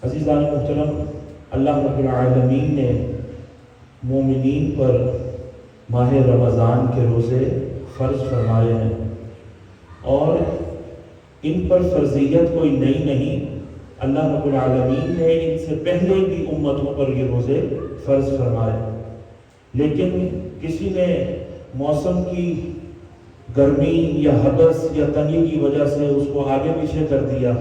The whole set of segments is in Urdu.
عزیزان محترم، اللہ رب العالمین نے مومنین پر ماہ رمضان کے روزے فرض فرمائے ہیں، اور ان پر فرضیت کوئی نئی نہیں۔ اللہ رب العالمین نے ان سے پہلے کی امتوں پر یہ روزے فرض فرمائے، لیکن کسی نے موسم کی گرمی یا حبس یا تنگی کی وجہ سے اس کو آگے پیچھے کر دیا،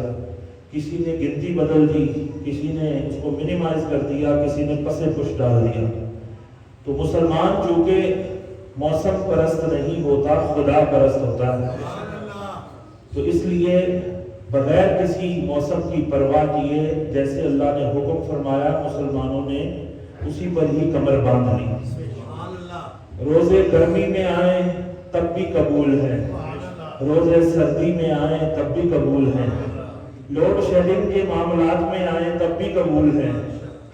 کسی نے گنتی بدل دی، کسی نے اس کو منیمائز کر دیا، کسی نے پس پش ڈال دیا۔ تو مسلمان چونکہ موسم پرست نہیں ہوتا، خدا پرست ہوتا ہے، تو اس لیے بغیر کسی موسم کی پرواہ کیے جیسے اللہ نے حکم فرمایا مسلمانوں نے اسی پر ہی کمر باندھ لی۔ روزے گرمی میں آئیں تب بھی قبول ہیں، روزے سردی میں آئیں تب بھی قبول ہیں، لوڈ شیڈنگ کے معاملات میں آئیں تب بھی قبول ہیں،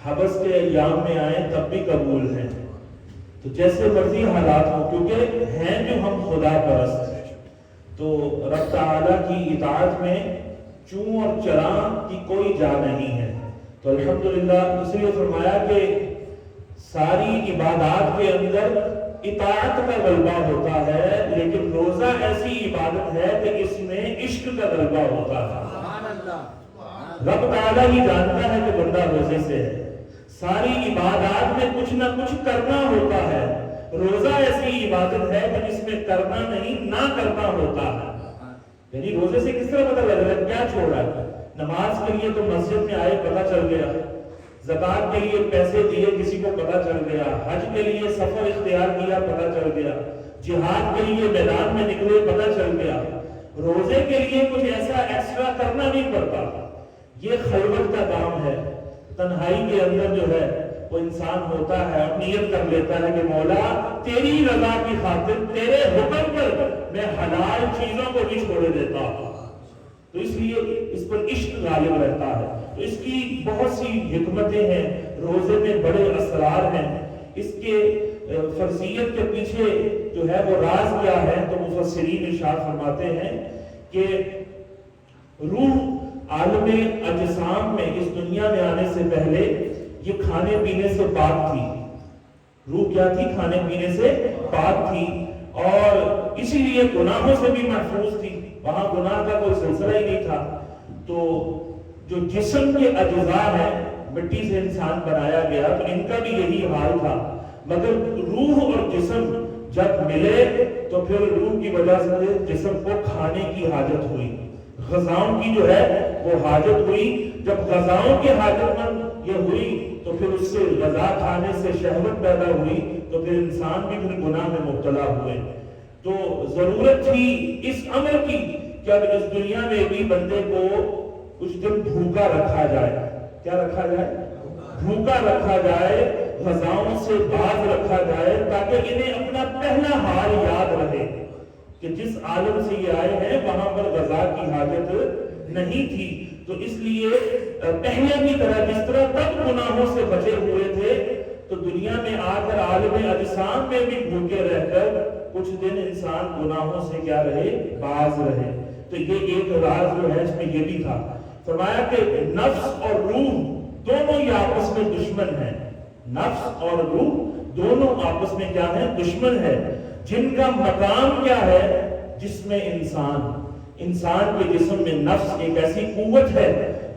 حبس کے ایام میں آئیں تب بھی قبول ہیں۔ تو جیسے مرضی حالات ہوں، کیونکہ ہیں جو ہم خدا پرست، تو رب تعالیٰ کی اطاعت میں چوں اور چراں کی کوئی جا نہیں ہے۔ تو الحمدللہ اس لیے فرمایا کہ ساری عبادات کے اندر اطاعت کا غلبہ ہوتا ہے، لیکن روزہ ایسی عبادت ہے کہ اس میں عشق کا غلبہ ہوتا ہے۔ رب تعالیٰ ہی جانتا ہے کہ بندہ روزے سے ہے۔ ساری عبادات میں کچھ نہ کچھ کرنا ہوتا ہے، روزہ ایسی عبادت ہے کہ جس میں کرنا نہیں نہ کرنا ہوتا ہے۔ یعنی روزے سے کس طرح پتہ لگ رہا ہے کیا چھوڑا ہے؟ نماز کے لیے تو مسجد میں آئے پتہ چل گیا، زکوٰۃ کے لیے پیسے دیے کسی کو پتہ چل گیا، حج کے لیے سفر اختیار کیا پتہ چل گیا، جہاد کے لیے میدان میں نکلے پتہ چل گیا۔ روزے کے لیے کچھ ایسا ایکسٹرا کرنا نہیں پڑتا، یہ خلوت کا کام ہے۔ تنہائی کے اندر جو ہے وہ انسان ہوتا ہے اور نیت کر لیتا ہے کہ مولا تیری رضا کی خاطر تیرے حکم پر میں حلال چیزوں کو بھی چھوڑے دیتا ہوں، تو اس لیے اس پر عشق غالب رہتا ہے۔ تو اس کی بہت سی حکمتیں ہیں، روزے میں بڑے اسرار ہیں۔ اس کے فرضیت کے پیچھے جو ہے وہ راز کیا ہے، تو مفسرین ارشاد فرماتے ہیں کہ روح عالم اجسام میں اس دنیا میں آنے سے پہلے یہ کھانے پینے سے پاک تھی۔ روح کیا تھی؟ کھانے پینے سے پاک تھی، اور اسی لیے گناہوں سے بھی محفوظ تھی، وہاں گناہ کا کوئی سلسلہ ہی نہیں تھا۔ تو جو جسم کے اجزاء ہیں، مٹی سے انسان بنایا گیا، تو ان کا بھی یہی حال تھا، مگر روح اور جسم جب ملے تو پھر روح کی وجہ سے جسم کو کھانے کی حاجت ہوئی، غذاؤں کی جو ہے وہ حاجت ہوئی۔ جب غذاؤں کی حاجت مند یہ ہوئی تو پھر اس سے غذا کھانے سے شہوت پیدا ہوئی، تو پھر انسان بھی پھر گناہ میں مبتلا ہوئے۔ تو ضرورت تھی اس امر کی کہ اب اس دنیا میں بھی بندے کو کچھ دن بھوکا رکھا جائے۔ کیا رکھا جائے؟ بھوکا رکھا جائے، غذاؤں سے باز رکھا جائے، تاکہ انہیں اپنا پہلا حال یاد رہے کہ جس عالم سے یہ آئے ہیں وہاں پر غذا کی حاجت نہیں تھی۔ تو اس لیے پہلے کی طرح جس طرح تب گناہوں سے بچے ہوئے تھے، تو دنیا میں آ کر عالم اجسام میں بھی بھوکے رہ کر کچھ دن انسان گناہوں سے کیا رہے؟ باز رہے۔ تو یہ ایک راز جو ہے اس میں یہ بھی تھا۔ فرمایا کہ نفس اور روح دونوں ہی آپس میں دشمن ہیں، نفس اور روح دونوں آپس میں کیا ہے؟ دشمن ہے، جن کا مقام کیا ہے؟ جسم انسان کے جسم میں نفس ایک ایسی قوت ہے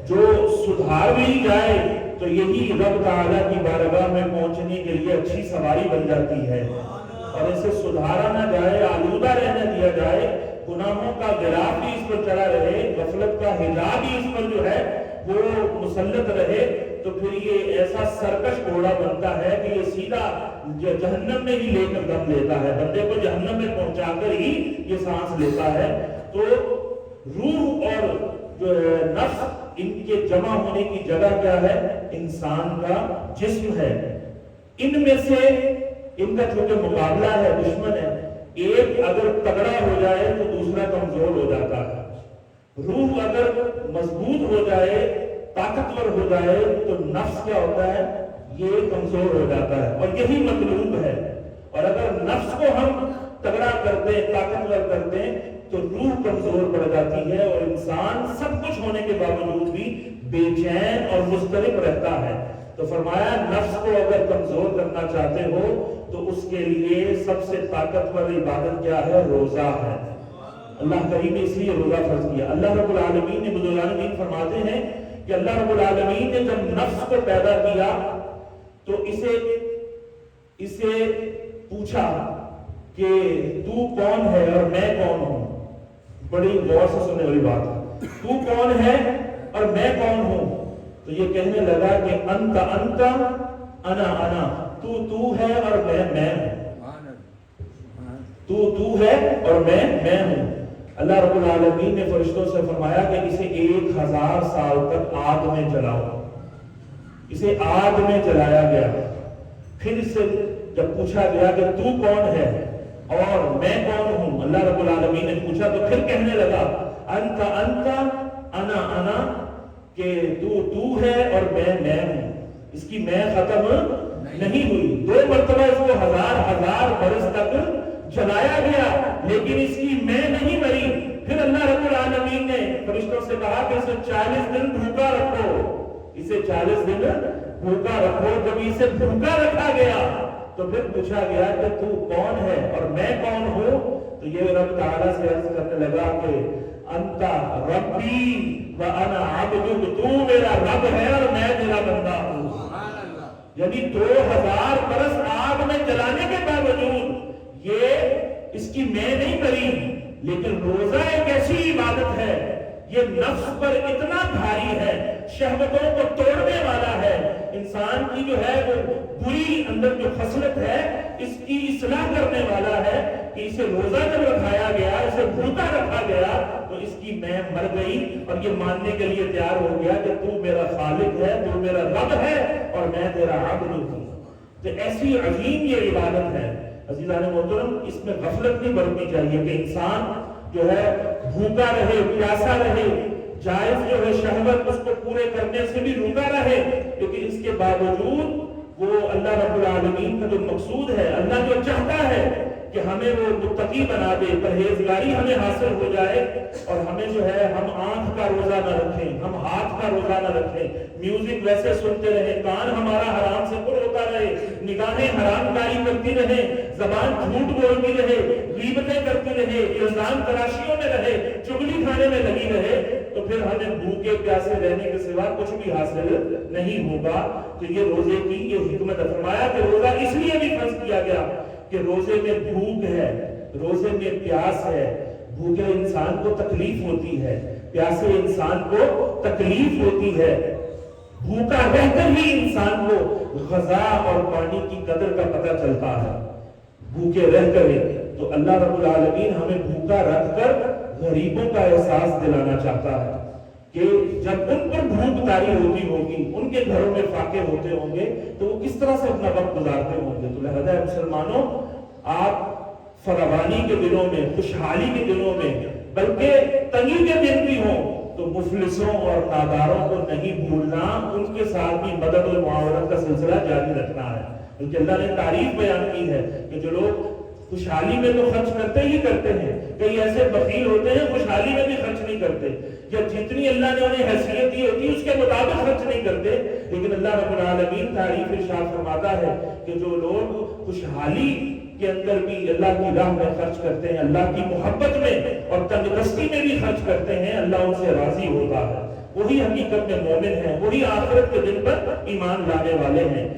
جو سدھار بھی جائے تو یہی رب تعالیٰ کی بارگاہ میں پہنچنے کے لیے اچھی سواری بن جاتی ہے، اور اسے سدھارا نہ جائے، آلودہ رہنے دیا جائے، گناہوں کا غلاف بھی اس پر چڑھا رہے، غفلت کا حجاب بھی اس پر جو ہے وہ مسلط رہے، تو پھر یہ ایسا سرکش گھوڑا بنتا ہے کہ یہ سیدھا جہنم میں ہی لے کر دم لیتا ہے، بندے کو جہنم میں پہنچا کر ہی یہ سانس لیتا ہے۔ تو روح اور جو نفس، ان کے جمع ہونے کی جگہ کیا ہے؟ انسان کا جسم ہے۔ ان میں سے ان کا چونکہ مقابلہ ہے، دشمن ہے، ایک اگر تگڑا ہو جائے تو دوسرا کمزور ہو جاتا ہے۔ روح اگر مضبوط ہو جائے، طاقتور ہو جائے، تو نفس کیا ہوتا ہے؟ یہ کمزور ہو جاتا ہے، اور یہی مطلوب ہے۔ اور اگر نفس کو ہم تگڑا کر دیں، طاقتور کر دیں، تو روح کمزور پڑ جاتی ہے، اور انسان سب کچھ ہونے کے باوجود بھی بے چین اور مضطرب رہتا ہے۔ تو فرمایا نفس کو اگر کمزور کرنا چاہتے ہو تو اس کے لیے سب سے طاقتور عبادت کیا ہے؟ روزہ ہے۔ اللہ کریم نے اس لیے روزہ فرض کیا۔ اللہ رب العالمین نے بزرگان دین فرماتے ہیں کہ اللہ رب العالمین نے جب نفس کو پیدا کیا تو اسے پوچھا کہ تو کون ہے اور میں کون ہوں؟ بڑی غور سے سننے والی بات ہے۔ تو کون ہے اور میں کون ہوں؟ تو یہ کہنے لگا کہ انت انا انا، تو ہے اور میں ہوں، تو ہے اور میں ہوں۔ اللہ رب العالمین نے فرشتوں سے فرمایا کہ اسے 1000 سال تک آگ میں جلاؤ۔ اسے آگ میں جلایا گیا۔ پھر اس سے جب پوچھا گیا کہ تو کون ہے اور میں کون ہوں، اللہ رب العالمین نے پوچھا تو پھر کہنے لگا انت انا، کہ تو ہے اور میں ہوں۔ اس کی میں ختم نہیں ہوئی۔ 2 مرتبہ اس کو 1000 برس تک جلایا گیا لیکن اس کی میں نہیں مری۔ پھر اللہ رب العالمین نے فرشتوں سے کہا کہ اسے 40 دن بھوکا رکھو، اسے 40 دن بھوکا رکھو۔ جب اسے بھوکا رکھا گیا تو پھر پوچھا گیا کہ تو کون ہے اور میں کون ہوں؟ تو یہ رب تعالیٰ سے عرض کرنے لگا کہ انت ربی وانا عبدک، تو میرا رب ہے اور میں تیرا بندہ ہوں۔ یعنی 2000 برس آگ میں جلانے کے باوجود یہ اس کی میں نہیں مری۔ لیکن روزہ ایک ایسی عبادت ہے، یہ نفس پر اتنا بھاری ہے، شہوتوں کو توڑنے والا ہے، انسان کی جو ہے وہ بری اندر جو خصلت ہے اس کی اصلاح کرنے والا ہے کہ اسے روزہ جب رکھایا گیا، اسے بھوکا رکھا گیا تو اس کی میں مر گئی اور یہ ماننے کے لیے تیار ہو گیا کہ تو میرا خالق ہے، تو میرا رب ہے اور میں تیرا عبد ہوں۔ تو ایسی عظیم یہ عبادت ہے عزیزان محترم، اس میں غفلت نہیں برتنی چاہیے کہ انسان جو ہے بھوکا رہے، پیاسا رہے، جائز جو ہے شہوت اس کو پورے کرنے سے بھی روکا رہے، لیکن اس کے باوجود وہ اللہ رب العالمین کا جو مقصود ہے، اللہ جو چاہتا ہے کہ ہمیں وہ متقی بنا دے، پرہیزگاری ہمیں حاصل ہو جائے اور ہمیں جو ہے ہم آنکھ کا روزہ نہ رکھیں، ہم ہاتھ کا روزہ نہ رکھیں، میوزک ویسے سنتے رہیں، کان ہمارا حرام سے پر ہوتا رہے، نگاہیں حرام کاری کرتی رہے، زبان جھوٹ بولتی رہے، غیبتیں کرتی رہے، الزام تراشیوں میں رہے، چغلی کھانے میں لگی رہے، تو پھر ہمیں بھوکے پیاسے رہنے کے سوا کچھ بھی حاصل نہیں ہوگا۔ تو یہ روزے کی یہ حکمت ہے۔ فرمایا کہ روزہ اس لیے بھی فرض کیا گیا کہ روزے میں بھوک ہے، روزے میں پیاس ہے، بھوکے انسان کو تکلیف ہوتی ہے، پیاسے انسان کو تکلیف ہوتی ہے، بھوکا رہ کر ہی انسان کو غذا اور پانی کی قدر کا پتہ چلتا ہے، بھوکے رہ کر ہی۔ تو اللہ رب العالمین ہمیں بھوکا رکھ کر غریبوں کا احساس دلانا چاہتا ہے کہ جب ان پر بھوک طاری ہوتی ہوگی، ان کے گھروں میں فاقے ہوتے ہوں گے تو وہ کس طرح سے اپنا وقت گزارتے ہوں گے۔ تو لہذا مسلمانوں، آپ فراوانی کے دنوں میں، خوشحالی کے دنوں میں، بلکہ تنگی کے دن بھی ہوں تو مفلسوں اور ناداروں کو نہیں بھولنا، ان کے ساتھ بھی مدد و معاونت کا سلسلہ جاری رکھنا ہے۔ کیونکہ اللہ نے تعریف بیان کی ہے کہ جو لوگ خوشحالی میں تو خرچ کرتے ہی کرتے ہیں، کئی ایسے بخیل ہوتے ہیں خوشحالی میں بھی خرچ نہیں کرتے، یا جتنی اللہ نے انہیں حیثیت دی ہوتی ہے اس کے مطابق خرچ نہیں کرتے۔ لیکن اللہ رب العالمین تعریف ارشاد فرماتا ہے کہ جو لوگ خوشحالی کے اندر بھی اللہ کی راہ میں خرچ کرتے ہیں، اللہ کی محبت میں اور تندرستی میں بھی خرچ کرتے ہیں، اللہ ان سے راضی ہوتا ہے۔ وہی حقیقت میں مومن ہیں، وہی آخرت کے دن پر ایمان لانے والے ہیں۔